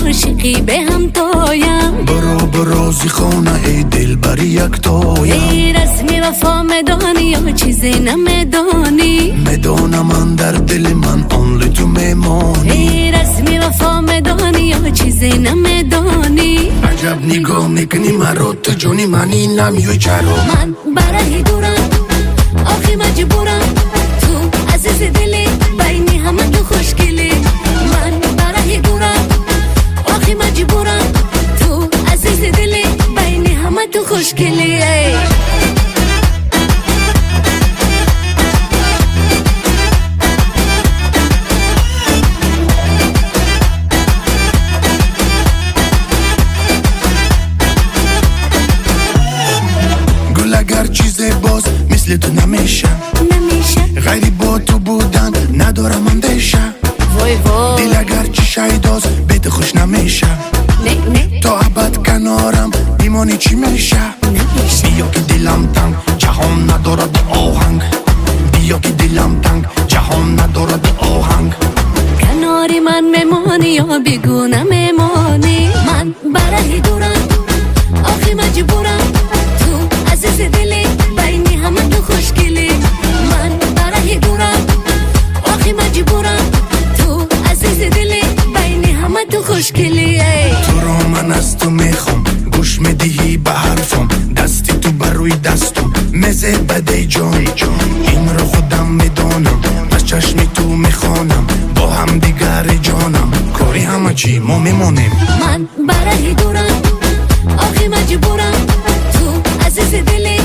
عاشقی به هم تویم برو خونه ای دل بر یک تویم ای رسمی وفا مدانی یا چیزی نمیدانی میدانم من در دل من only تو میمانی ای رسمی وفا مدانی یا چیزی نمیدانی عجب نگاه میکنی مرا تو جونی منی نمیوی چرا من برای دورم آخی مجبورم تو عزیز دلی بینی همه تو خوشگلی من برای دورم آخی مجبورم تو عزیز دلی بینی همه تو خوشگلی اگر چیز باز مثل تو نمیشه غیری با تو بودن ندارم اندیشه دل اگر چی شیداز بیت خوش نمیشه تا ابد کنارم بیمانی چی میشه بیا که دلم تنگ جهان ندارد آهنگ بیا که دلم تنگ جهان ندارد آهنگ کناری من میمانی یا بیگونه میمانی من برای دورم آخی مجبورم عزیز دلی بینی همه تو خوشگلی من برای دورم آخی مجبورم تو عزیز دلی بینی همه تو خوشگلی تو رو من از تو میخوام گوش میدهی به حرفم دستی تو بروی دستم مزه بده جان این رو خودم میدانم از چشم تو میخوانم با هم دیگر جانم کاری همه چی ما میمونیم من برای دورم آخی مجبورم تو عزیز دلی